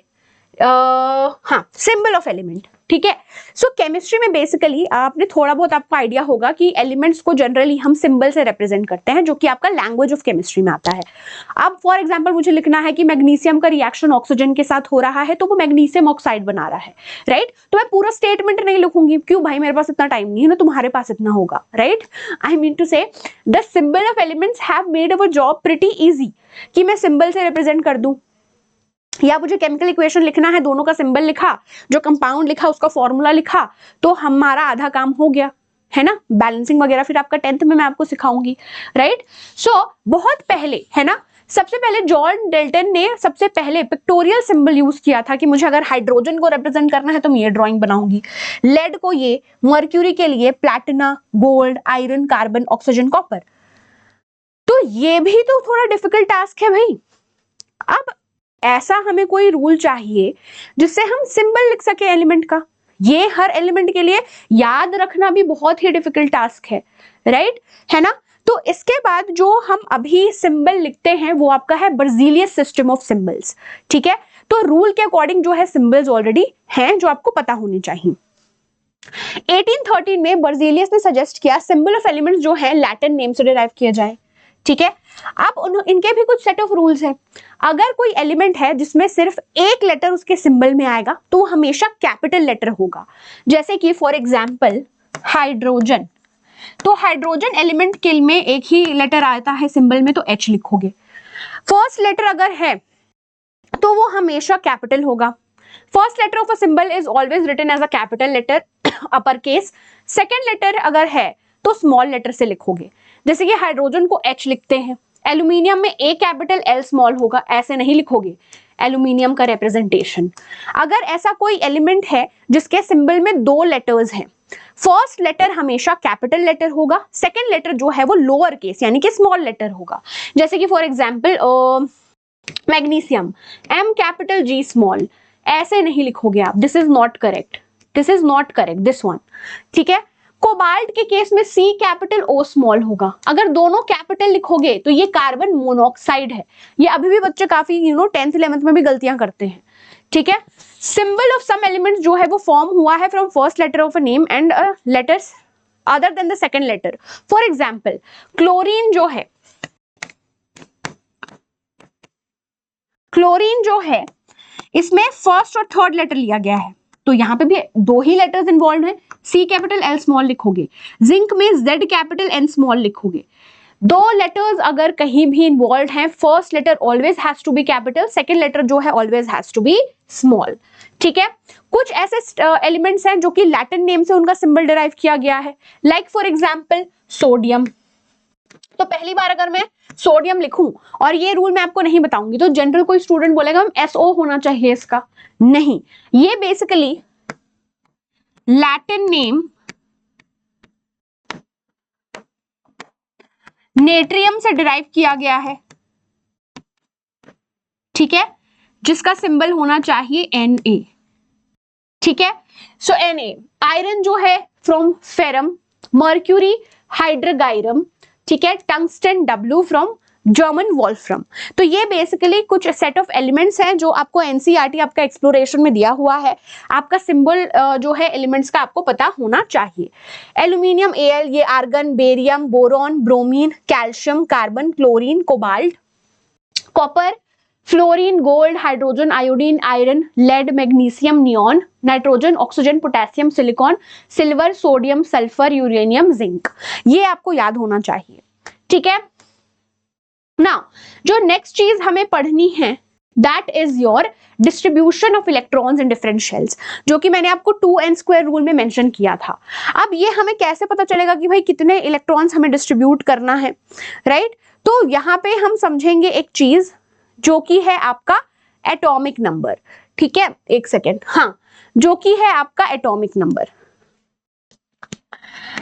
हाँ, सिंबल ऑफ एलिमेंट, ठीक है। सो केमिस्ट्री में बेसिकली आपने थोड़ा बहुत आपको आइडिया होगा कि एलिमेंट्स को जनरली हम सिंबल से रिप्रेजेंट करते हैं, जो कि आपका लैंग्वेज ऑफ केमिस्ट्री में आता है। अब फॉर एग्जांपल मुझे लिखना है कि मैग्नीशियम का रिएक्शन ऑक्सीजन के साथ हो रहा है, तो वो मैग्नीशियम ऑक्साइड बना रहा है, राइट। तो मैं पूरा स्टेटमेंट नहीं लिखूंगी, क्यों भाई, मेरे पास इतना टाइम नहीं है ना, तुम्हारे पास इतना होगा, राइट। आई मीन टू से the symbol of elements have made our job pretty easy, कि मैं सिंबल से रिप्रेजेंट कर दूं, या मुझे केमिकल इक्वेशन लिखना है, दोनों का सिंबल लिखा, जो कंपाउंड लिखा उसका फॉर्मूला लिखा, तो हमारा आधा काम हो गया, है ना। बैलेंसिंग वगैरह फिर आपका 10th में मैं आपको सिखाऊंगी, राइट। सो बहुत पहले, है ना, सबसे पहले जॉन डेल्टन ने सबसे पहले पिक्टोरियल सिंबल यूज किया था कि मुझे अगर हाइड्रोजन को रिप्रेजेंट करना है तो मैं ये ड्राइंग बनाऊंगी, लेड को ये, मर्क्यूरी के लिए Platina, gold, iron, carbon, oxygen, copper. तो ये भी तो थोड़ा डिफिकल्ट टास्क है भाई। अब ऐसा हमें कोई रूल चाहिए जिससे हम सिंबल लिख सके एलिमेंट का। ये हर एलिमेंट के लिए याद रखना भी बहुत ही डिफिकल्ट टास्क है, राइट, है ना। तो इसके बाद जो हम अभी सिंबल लिखते हैं वो आपका है बर्जीलियस सिस्टम ऑफ सिंबल्स, ठीक है। तो रूल के अकॉर्डिंग जो है सिंबल्स ऑलरेडी हैं जो आपको पता होने चाहिए। 1813 में बर्जीलियस ने सजेस्ट किया सिंबल ऑफ एलिमेंट्स जो है लैटिन नेम से डिराइव किया जाए, ठीक है। अब इनके भी कुछ सेट ऑफ रूल्स हैं। अगर कोई एलिमेंट है जिसमें सिर्फ एक लेटर उसके सिंबल में आएगा तो वो हमेशा कैपिटल लेटर होगा, जैसे कि फॉर एग्जांपल हाइड्रोजन। तो हाइड्रोजन एलिमेंट के में एक ही लेटर आता है सिंबल में, तो H लिखोगे। फर्स्ट लेटर अगर है तो वो हमेशा कैपिटल होगा। First letter of a symbol is always written as a capital letter, upper case. Second letter अगर है तो स्मॉल लेटर से लिखोगे, जैसे कि हाइड्रोजन को H लिखते हैं। एल्यूमिनियम में A कैपिटल L स्मॉल होगा, ऐसे नहीं लिखोगे एल्यूमिनियम का रिप्रेजेंटेशन। अगर ऐसा कोई एलिमेंट है जिसके सिंबल में दो लेटर्स हैं, फर्स्ट लेटर हमेशा कैपिटल लेटर होगा, सेकेंड लेटर जो है वो लोअर केस यानी कि स्मॉल लेटर होगा। जैसे कि for example magnesium, M capital G small, ऐसे नहीं लिखोगे आप, this is not correct, this is not correct, this one, ठीक है। कोबाल्ट के केस में C कैपिटल O स्मॉल होगा। अगर दोनों कैपिटल लिखोगे तो ये कार्बन मोनोऑक्साइड है। ये अभी भी बच्चे काफी 10th 11th में भी गलतियां करते हैं, ठीक है। सिंबल ऑफ सम एलिमेंट्स जो है वो फॉर्म हुआ है from first letter of a name and letters other than the second letter. For example chlorine जो है, क्लोरीन जो है इसमें फर्स्ट और थर्ड लेटर लिया गया है, तो यहाँ पे भी दो ही लेटर्स इन्वॉल्व हैं, C कैपिटल L स्मॉल लिखोगे। जिंक में Z कैपिटल N स्मॉल लिखोगे। दो लेटर्स अगर कहीं भी इन्वॉल्व हैं, first letter always has to be capital, second letter जो है always has to be small, ठीक है। कुछ ऐसे एलिमेंट्स हैं जो कि लैटिन नेम से उनका सिंबल डिराइव किया गया है, लाइक फॉर एग्जांपल सोडियम। तो पहली बार अगर मैं सोडियम लिखूं, और ये रूल मैं आपको नहीं बताऊंगी, तो जनरल कोई स्टूडेंट बोलेगा हम SO होना चाहिए इसका, नहीं, ये बेसिकली लैटिन नेम नेट्रियम से डिराइव किया गया है, ठीक है, जिसका सिंबल होना चाहिए Na, ठीक है। सो Na, आयरन जो है फ्रॉम फेरम, मर्क्यूरी हाइड्रोगायरम, ठीक है, टंगस्टन W फ्रॉम जर्मन वॉल्फ्रम। तो ये बेसिकली कुछ सेट ऑफ एलिमेंट्स हैं जो आपको NCERT आपका एक्सप्लोरेशन में दिया हुआ है। आपका सिंबल जो है एलिमेंट्स का आपको पता होना चाहिए। एल्यूमिनियम Al, ये argon, barium, boron, bromine, calcium, carbon, chlorine, cobalt, copper, fluorine, gold, hydrogen, iodine, iron, lead, magnesium, neon, nitrogen, oxygen, potassium, silicon, silver, sodium, sulphur, uranium, zinc. ये आपको याद होना चाहिए, ठीक है ना। जो नेक्स्ट चीज हमें पढ़नी है that is your distribution of electrons in different shells, जो कि मैंने आपको 2n² रूल में मेंशन किया था। अब ये हमें कैसे पता चलेगा कि भाई कितने इलेक्ट्रॉन्स हमें डिस्ट्रीब्यूट करना है, राइट। तो यहाँ पे हम समझेंगे एक चीज जो कि है आपका एटॉमिक नंबर, ठीक है, एक सेकेंड, हाँ, जो कि है आपका एटॉमिक नंबर।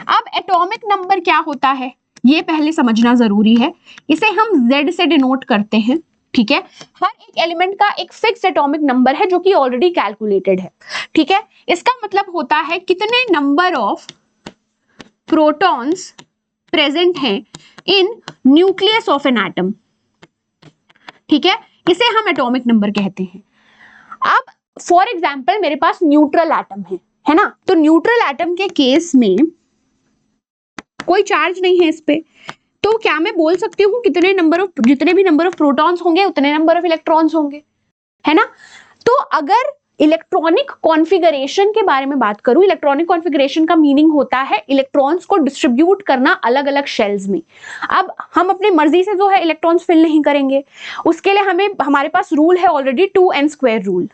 अब एटॉमिक नंबर क्या होता है ये पहले समझना जरूरी है। इसे हम Z से डिनोट करते हैं, ठीक है। हर एक एलिमेंट का एक फिक्स एटॉमिक नंबर है जो कि ऑलरेडी कैलकुलेटेड है, ठीक है। इसका मतलब होता है कितने नंबर ऑफ प्रोटॉन्स प्रेजेंट हैं इन न्यूक्लियस ऑफ एन एटम, ठीक है, इसे हम एटॉमिक नंबर कहते हैं। अब फॉर एग्जाम्पल मेरे पास न्यूट्रल एटम है, है ना। तो न्यूट्रल एटम के केस में कोई चार्ज नहीं है इस पे, तो क्या मैं बोल सकती हूँ जितने भी नंबर ऑफ प्रोटॉन्स होंगे उतने नंबर ऑफ इलेक्ट्रॉन्स होंगे, है ना। तो अगर इलेक्ट्रॉनिक कॉन्फ़िगरेशन के बारे में बात करूं, इलेक्ट्रॉनिक कॉन्फ़िगरेशन का मीनिंग होता है इलेक्ट्रॉन्स को डिस्ट्रीब्यूट करना अलग अलग शेल्स में। अब हम अपनी मर्जी से जो है इलेक्ट्रॉन्स फिल नहीं करेंगे, उसके लिए हमारे पास रूल है ऑलरेडी 2n² रूल,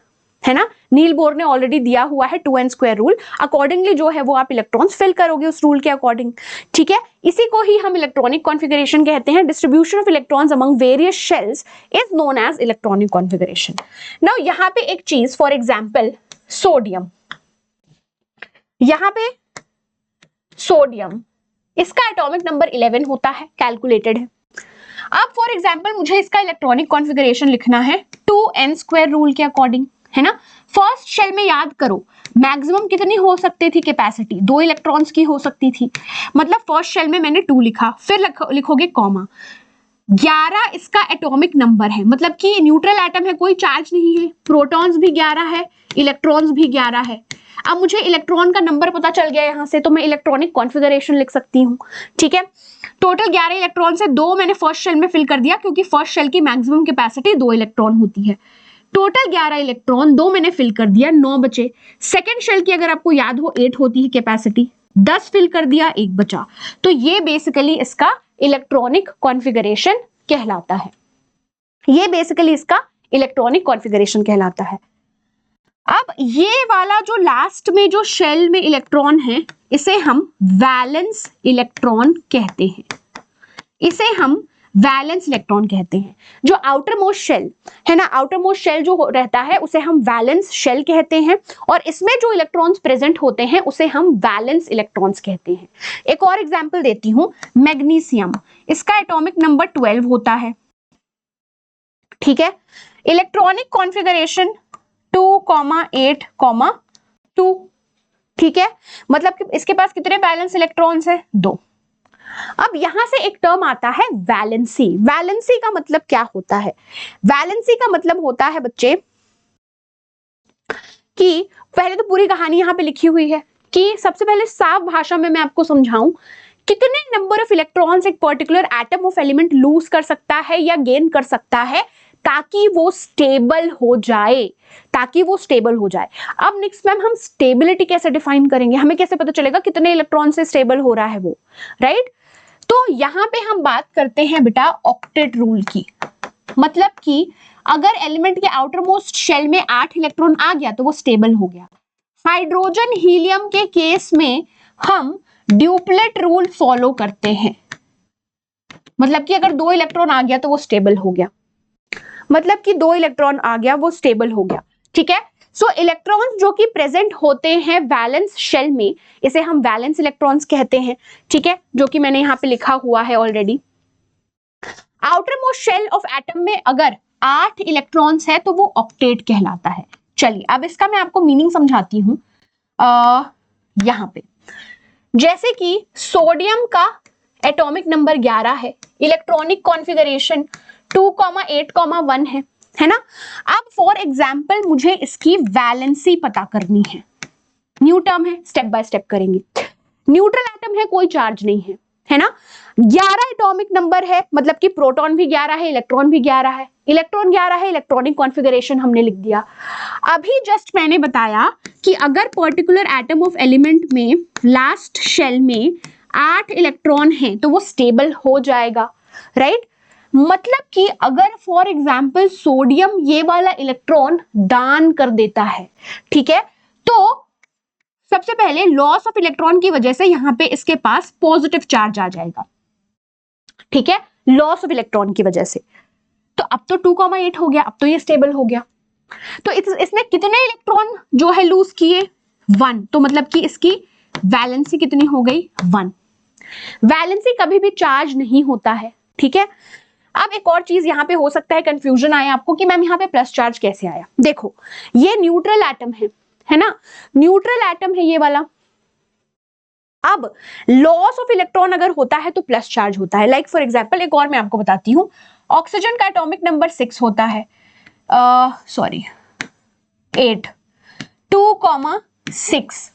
है ना। नील बोर ने ऑलरेडी दिया हुआ है 2n² रूल, अकॉर्डिंगली जो है वो आप इलेक्ट्रॉन्स फिल करोगे उस रूल के अकॉर्डिंग, ठीक है। इसी को ही हम इलेक्ट्रॉनिक कॉन्फ़िगरेशन कहते हैं। Distribution of electrons among various shells is known as electronic configuration. Now यहाँ पे एक चीज, फॉर एग्जाम्पल सोडियम, यहाँ पे सोडियम, इसका एटॉमिक नंबर 11 होता है, कैलकुलेटेड है। अब फॉर एग्जाम्पल मुझे इसका इलेक्ट्रॉनिक कॉन्फ़िगरेशन लिखना है 2n² रूल के अकॉर्डिंग, है ना। फर्स्ट शेल में याद करो मैक्सिमम कितनी हो सकती थी कैपेसिटी, 2 इलेक्ट्रॉन्स की हो सकती थी, मतलब फर्स्ट शेल में मैंने 2 लिखा, फिर लिखोगे कॉमा 11 इसका एटॉमिक नंबर है, मतलब कि न्यूट्रल एटम है, कोई चार्ज नहीं है, प्रोटॉन्स भी 11 है, इलेक्ट्रॉन्स भी 11 है। अब मुझे इलेक्ट्रॉन का नंबर पता चल गया यहां से, तो मैं इलेक्ट्रॉनिक कॉन्फ़िगरेशन लिख सकती हूँ, ठीक है। टोटल 11 इलेक्ट्रॉन से 2 मैंने फर्स्ट शेल में फिल कर दिया, क्योंकि फर्स्ट शेल की मैक्सिमम कैपेसिटी 2 इलेक्ट्रॉन होती है। टोटल 11 इलेक्ट्रॉन, 2 मैंने फिल कर दिया, 9 बचे। सेकेंड शेल की अगर आपको याद हो 8 होती है कैपेसिटी, 10 फिल कर दिया, 1 बचा। तो ये बेसिकली इसका इलेक्ट्रॉनिक कॉन्फ़िगरेशन कहलाता है, ये बेसिकली इसका इलेक्ट्रॉनिक कॉन्फ़िगरेशन कहलाता है। अब ये वाला जो लास्ट में जो शेल में इलेक्ट्रॉन है, इसे हम वैलेंस इलेक्ट्रॉन कहते हैं, इसे हम वैलेंस इलेक्ट्रॉन कहते हैं। जो आउटर मोस्ट शेल है ना, आउटर मोस्ट शेल जो रहता है उसे हम वैलेंस शेल कहते हैं, और इसमें जो इलेक्ट्रॉन्स प्रेजेंट होते हैं उसे हम वैलेंस इलेक्ट्रॉन्स कहते हैं। एक और एग्जांपल देती हूं, मैग्नीशियम, इसका एटॉमिक नंबर 12 होता है, ठीक है। इलेक्ट्रॉनिक कॉन्फ़िगरेशन 2,8,2, ठीक है। मतलब कि इसके पास कितने वैलेंस इलेक्ट्रॉन्स है, 2। अब यहां से एक टर्म आता है वैलेंसी। वैलेंसी का मतलब क्या होता है? वैलेंसी का मतलब होता है बच्चे कि पहले तो पूरी कहानी यहां पे लिखी हुई है कि सबसे पहले साफ भाषा में मैं आपको समझाऊं, कितने नंबर ऑफ इलेक्ट्रॉन्स एक particular atom of element lose कर सकता है या गेन कर सकता है ताकि वो स्टेबल हो जाए, ताकि वो स्टेबल हो जाए। अब नेक्स्ट मैम हम स्टेबिलिटी कैसे डिफाइन करेंगे, हमें कैसे पता चलेगा कितने इलेक्ट्रॉन से स्टेबल हो रहा है वो, राइट। तो यहां पे हम बात करते हैं बेटा ऑक्टेट रूल की, मतलब कि अगर एलिमेंट के आउटर मोस्ट शेल में 8 इलेक्ट्रॉन आ गया तो वो स्टेबल हो गया। हाइड्रोजन हीलियम के केस में हम ड्यूपलेट रूल फॉलो करते हैं, मतलब कि अगर 2 इलेक्ट्रॉन आ गया तो वो स्टेबल हो गया, मतलब कि 2 इलेक्ट्रॉन आ गया वो स्टेबल हो गया, ठीक है। सो इलेक्ट्रॉन्स जो कि प्रेजेंट होते हैं वैलेंस शेल में, इसे हम वैलेंस इलेक्ट्रॉन्स कहते हैं, ठीक है, जो कि मैंने यहाँ पे लिखा हुआ है already. Outer most shell of atom में अगर 8 इलेक्ट्रॉन्स है तो वो ऑक्टेट कहलाता है। चलिए अब इसका मैं आपको मीनिंग समझाती हूँ। यहाँ पे जैसे कि सोडियम का एटॉमिक नंबर 11 है, इलेक्ट्रॉनिक कॉन्फ़िगरेशन 2,8,1 है ना। अब फॉर एग्जाम्पल मुझे इसकी वैलेंसी पता करनी है, न्यू टर्म है, स्टेप बाय स्टेप करेंगे। न्यूट्रल एटम है, कोई चार्ज नहीं है, है ना। 11 एटॉमिक नंबर है, मतलब कि प्रोटॉन भी 11 है, इलेक्ट्रॉन भी 11 है, इलेक्ट्रॉन 11 है, इलेक्ट्रॉनिक कॉन्फ़िगरेशन हमने लिख दिया। अभी जस्ट मैंने बताया कि अगर पर्टिकुलर एटम ऑफ एलिमेंट में लास्ट शेल में 8 इलेक्ट्रॉन है तो वो स्टेबल हो जाएगा, राइट। मतलब कि अगर फॉर एग्जाम्पल सोडियम ये वाला इलेक्ट्रॉन दान कर देता है, ठीक है, तो सबसे पहले लॉस ऑफ इलेक्ट्रॉन की वजह से यहां पे इसके पास पॉजिटिव चार्ज आ जाएगा, ठीक है, लॉस ऑफ इलेक्ट्रॉन की वजह से। तो अब तो 2,8 हो गया, अब तो ये स्टेबल हो गया। तो इसने कितने इलेक्ट्रॉन जो है लूज किए, 1, तो मतलब कि इसकी वैलेंसी कितनी हो गई, 1। वैलेंसी कभी भी चार्ज नहीं होता है, ठीक है। अब एक और चीज यहां पे हो सकता है कंफ्यूजन आया आपको कि मैम यहां पे प्लस चार्ज कैसे आया। देखो ये न्यूट्रल एटम है ना, न्यूट्रल एटम है ये वाला। अब लॉस ऑफ इलेक्ट्रॉन अगर होता है तो प्लस चार्ज होता है। लाइक फॉर एग्जांपल एक और मैं आपको बताती हूं, ऑक्सीजन का एटॉमिक नंबर 6 होता है, 8, 2,6,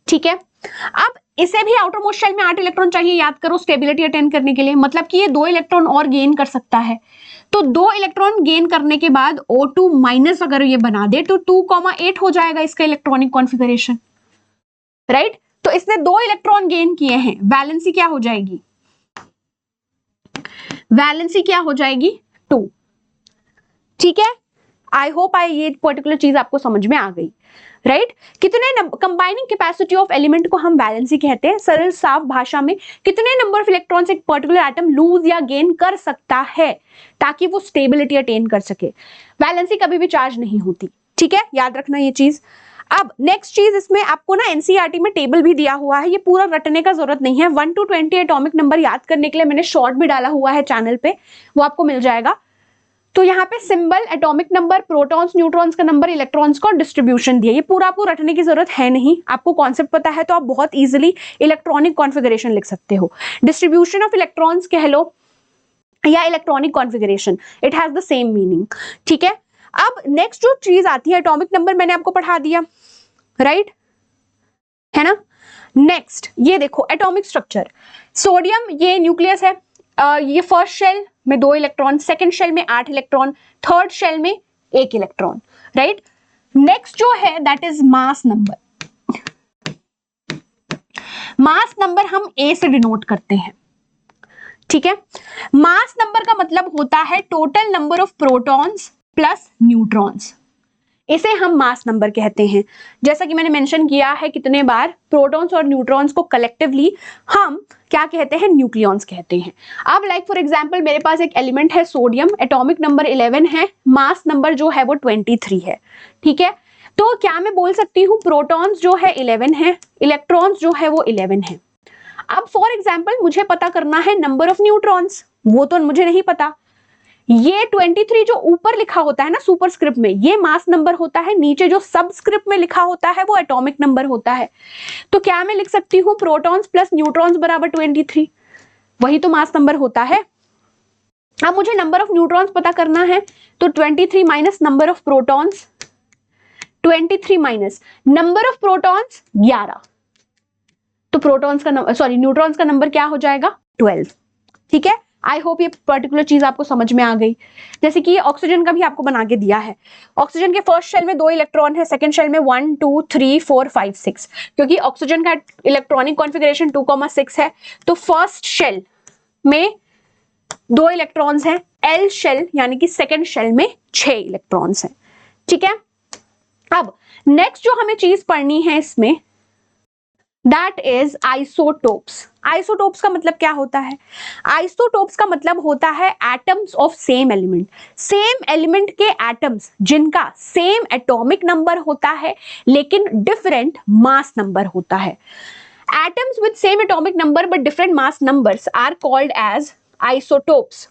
ठीक है, अब इसे भी आउटर मोस्ट शेल में 8 इलेक्ट्रॉन चाहिए, याद करो स्टेबिलिटी अटेन करने के लिए, मतलब कि ये 2 इलेक्ट्रॉन और गेन कर सकता है। तो 2 इलेक्ट्रॉन गेन करने के बाद O2 माइनस अगर ये बना दे तो 2,8 हो जाएगा इसका इलेक्ट्रॉनिक कॉन्फ़िगरेशन, राइट। तो इसने 2 इलेक्ट्रॉन गेन किए हैं, वैलेंसी क्या हो जाएगी, वैलेंसी क्या हो जाएगी 2। ठीक है, आई होप ये पर्टिकुलर चीज आपको समझ में आ गई, राइट। कितने कंबाइनिंग कैपेसिटी ऑफ एलिमेंट को हम वैलेंसी कहते हैं, सरल साफ भाषा में कितने नंबर ऑफ इलेक्ट्रॉन्स एक पर्टिकुलर एटम लूज या गेन कर सकता है ताकि वो स्टेबिलिटी अटेन कर सके। वैलेंसी कभी भी चार्ज नहीं होती, ठीक है, याद रखना ये चीज। अब नेक्स्ट चीज, इसमें आपको ना एनसीईआरटी में टेबल भी दिया हुआ है, ये पूरा रटने का जरूरत नहीं है। 1 to 20 एटॉमिक नंबर याद करने के लिए मैंने शॉर्ट भी डाला हुआ है चैनल पे, वो आपको मिल जाएगा। तो यहाँ पे symbol, atomic number, protons, neutrons का नंबर, इलेक्ट्रॉन्स का डिस्ट्रीब्यूशन दिया। ये पूरा आपको रटने की जरूरत है नहीं, आपको कॉन्सेप्ट पता है तो आप बहुत इजीली इलेक्ट्रॉनिक कॉन्फ़िगरेशन लिख सकते हो। डिस्ट्रीब्यूशन ऑफ इलेक्ट्रॉन्स कह लो या electronic configuration, it has the same meaning, ठीक है। अब नेक्स्ट जो चीज आती है, एटॉमिक नंबर मैंने आपको पढ़ा दिया, राइट, है ना। नेक्स्ट ये देखो एटॉमिक स्ट्रक्चर, सोडियम ये न्यूक्लियस है, ये फर्स्ट शेल में 2 इलेक्ट्रॉन, सेकंड शेल में 8 इलेक्ट्रॉन, थर्ड शेल में 1 इलेक्ट्रॉन, राइट। नेक्स्ट जो है that is mass number. Mass number हम A से डिनोट करते हैं, ठीक है। मास नंबर का मतलब होता है total number of protons plus neutrons, इसे हम मास नंबर कहते हैं। जैसा कि मैंने मेंशन किया है कितने बार, प्रोटॉन्स और न्यूट्रॉन्स को कलेक्टिवली हम क्या कहते हैं, न्यूक्लियॉन्स कहते हैं। अब लाइक फॉर एग्जांपल मेरे पास एक एलिमेंट है सोडियम, एटॉमिक नंबर 11 है, मास नंबर जो है वो 23 है, ठीक है। तो क्या मैं बोल सकती हूँ प्रोटॉन्स जो है 11 है, इलेक्ट्रॉन्स जो है वो 11 है। अब फॉर एग्जाम्पल मुझे पता करना है नंबर ऑफ न्यूट्रॉन्स, वो तो मुझे नहीं पता। ये 23 जो ऊपर लिखा होता है ना सुपरस्क्रिप्ट में, ये मास नंबर होता है, नीचे जो सबस्क्रिप्ट में लिखा होता है वो एटॉमिक नंबर होता है। तो क्या मैं लिख सकती हूँ प्रोटॉन्स प्लस न्यूट्रॉन्स बराबर 23, वही तो मास नंबर होता है। अब मुझे नंबर ऑफ न्यूट्रॉन्स पता करना है, तो 23 minus number of protons, 23 minus number of protons 11, तो प्रोटॉन्स का नंबर, सॉरी न्यूट्रॉन्स का नंबर क्या हो जाएगा 12, ठीक है। आई होप ये पर्टिकुलर चीज आपको समझ में आ गई। जैसे कि ये ऑक्सीजन का भी आपको बना के दिया है, ऑक्सीजन के फर्स्ट शेल में 2 इलेक्ट्रॉन है, सेकंड शेल में 1 2 3 4 5 6, क्योंकि ऑक्सीजन का इलेक्ट्रॉनिक कॉन्फ़िगरेशन 2,6 है, तो फर्स्ट शेल में 2 इलेक्ट्रॉन्स हैं, एल शेल यानी कि सेकंड शेल में 6 इलेक्ट्रॉन्स हैं, ठीक है। अब नेक्स्ट जो हमें चीज पढ़नी है इसमें, दैट इज आइसोटोप्स। आइसोटोप्स का मतलब क्या होता है, आइसोटोप्स का मतलब होता है atoms of same element, same element के एटम्स जिनका सेम एटॉमिक नंबर होता है लेकिन डिफरेंट मास नंबर होता है। Atoms with same atomic number but different mass numbers are called as isotopes.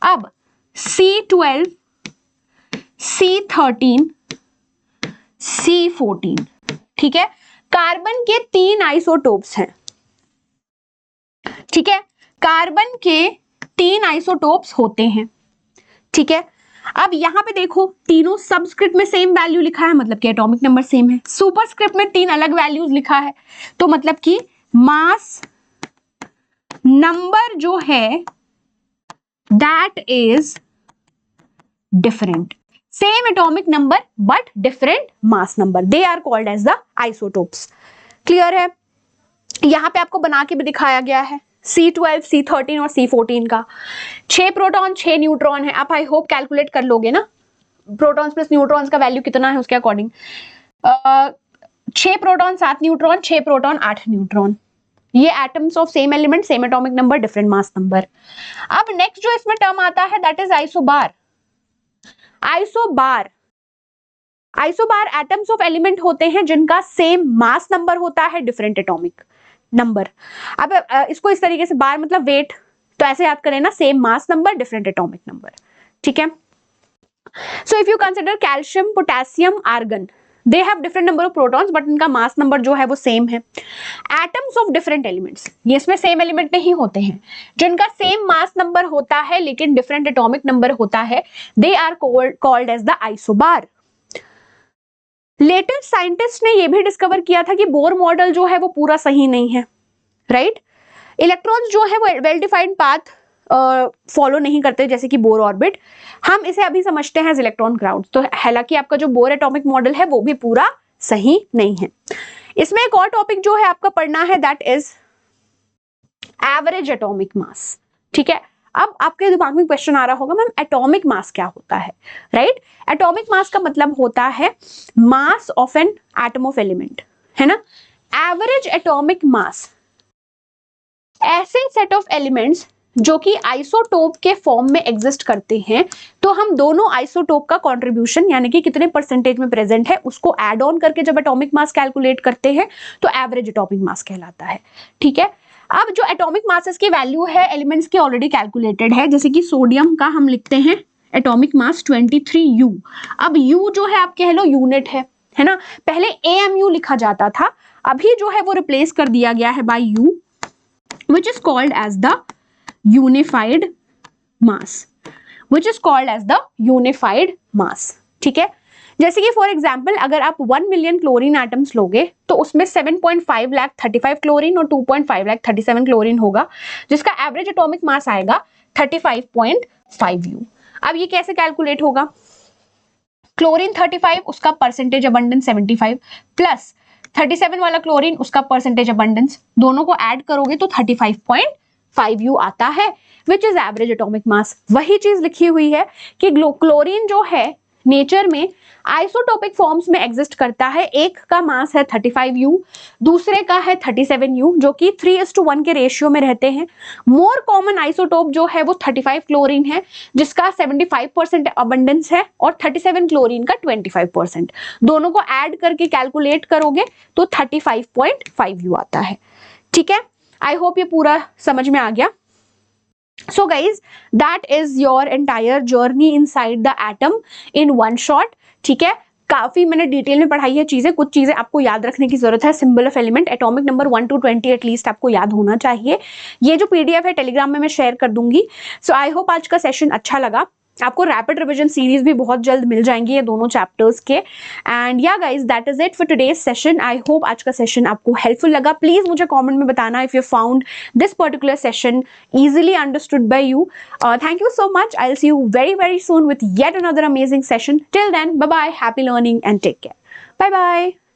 अब C12, C13, C14, ठीक है, कार्बन के 3 आइसोटोप्स हैं, ठीक है, कार्बन के 3 आइसोटोप्स होते हैं, ठीक है। अब यहां पे देखो तीनों सबस्क्रिप्ट में सेम वैल्यू लिखा है, मतलब कि एटॉमिक नंबर सेम है, सुपरस्क्रिप्ट में 3 अलग वैल्यूज लिखा है, तो मतलब कि मास नंबर जो है that is different, same atomic number but different mass number, they are called as the isotopes. Clear है, यहां पे आपको बना के भी दिखाया गया है C12, C13 और C14 का, 6 प्रोटॉन 6 न्यूट्रॉन है। आप आई होप कैलकुलेट कर लोगे ना, प्रोटॉन्स प्लस न्यूट्रॉन्स का वैल्यू कितना है उसके according, 6 proton 7 neutron, 6 proton 8 neutron, ये atoms of same element, same atomic number, different mass number. अब नेक्स्ट जो इसमें टर्म आता है that is isobar. Isobar, isobar atoms of element होते हैं जिनका सेम मास नंबर होता है, डिफरेंट एटॉमिक नंबर। अब इसको इस तरीके से, बार मतलब वेट, तो ऐसे याद करें ना, same mass number different atomic number, ठीक है। So if you consider calcium, potassium, argon, they have different number of protons but इनका मास नंबर जो है वो सेम है। एटम्स ऑफ डिफरेंट एलिमेंट्स, ये इसमें सेम एलिमेंट नहीं होते हैं, जिनका सेम मास नंबर होता है लेकिन डिफरेंट एटॉमिक नंबर होता है, they are called as the isobar. Later scientist ने ये भी डिस्कवर किया था कि बोर मॉडल जो है वो पूरा सही नहीं है, राइट। इलेक्ट्रॉन्स जो है वो वेल डिफाइंड पाथ फॉलो नहीं करते जैसे कि बोर ऑर्बिट, हम इसे अभी समझते हैं एज इलेक्ट्रॉन क्राउड। तो हालांकि आपका जो बोर एटॉमिक मॉडल है वो भी पूरा सही नहीं है। इसमें एक और टॉपिक जो है आपका पढ़ना है, that is average atomic mass, ठीक है। अब आपके दिमाग में क्वेश्चन आ रहा होगा, मैम एटॉमिक मास क्या होता है, राइट। एटॉमिक मास का मतलब होता है mass of an atom of element, है ना। एवरेज एटॉमिक मास ऐसे सेट ऑफ एलिमेंट्स जो कि आइसोटोप के फॉर्म में एग्जिस्ट करते हैं, तो हम दोनों आइसोटोप का कंट्रीब्यूशन यानी कि कितने परसेंटेज में प्रेजेंट है उसको ऐड ऑन करके जब एटॉमिक मास कैलकुलेट करते हैं तो एवरेज एटॉमिक मास कहलाता है, ठीक है। अब जो एटॉमिक मासेस की वैल्यू है एलिमेंट्स की ऑलरेडी कैलकुलेटेड है, जैसे कि सोडियम का हम लिखते हैं एटॉमिक मास 23U। अब U जो है आप कह लो यूनिट है ना। पहले AMU लिखा जाता था, अभी जो है वो रिप्लेस कर दिया गया है bye U, which is called as the unified mass, which is called as the unified mass, ठीक है। जैसे कि फॉर एग्जाम्पल अगर आप 1 मिलियन क्लोरीन एटम्स लोगे तो उसमें 7.5 लाख 35 क्लोरीन और 2.5 लाख 37 क्लोरीन होगा, जिसका एवरेज एटॉमिक मास आएगा 35.5U। अब ये कैसे कैलकुलेट होगा, क्लोरीन 35 उसका परसेंटेज अबंडेंस 75 प्लस 37 वाला क्लोरीन उसका परसेंटेज अबंडेंस, दोनों को ऐड करोगे तो 35.5U आता है, which is average atomic mass. वही चीज लिखी हुई है कि क्लोरीन जो है नेचर में आइसोटोपिक फॉर्म्स में एग्जिस्ट करता है, एक का मास है 35U, दूसरे का है 37U, जो कि 3:1 के रेशियो में रहते हैं। मोर कॉमन आइसोटोप जो है वो 35 क्लोरीन है, जिसका 75% अबंडेंस है, और 37 क्लोरीन का 25%। दोनों को ऐड करके कैलकुलेट करोगे तो 35.5U आता है, ठीक है। आई होप ये पूरा समझ में आ गया। So guys, that is your entire journey inside the atom in one shot, ठीक है। काफी मैंने डिटेल में पढ़ाई है चीजें, कुछ चीजें आपको याद रखने की जरूरत है। Symbol of element, atomic number 1 to 20 at least आपको याद होना चाहिए। ये जो PDF है टेलीग्राम में मैं शेयर कर दूंगी। सो आई होप आज का सेशन अच्छा लगा। आपको रैपिड रिवीजन सीरीज भी बहुत जल्द मिल जाएंगी ये दोनों चैप्टर्स के। And yeah guys, that is it for today's session. I hope आज का सेशन आपको हेल्पफुल लगा। प्लीज मुझे कमेंट में बताना if you found this particular session easily understood by you. Thank you so much. I'll see you very, very soon with yet another amazing session. Till then, bye bye, happy learning and take care. Bye bye.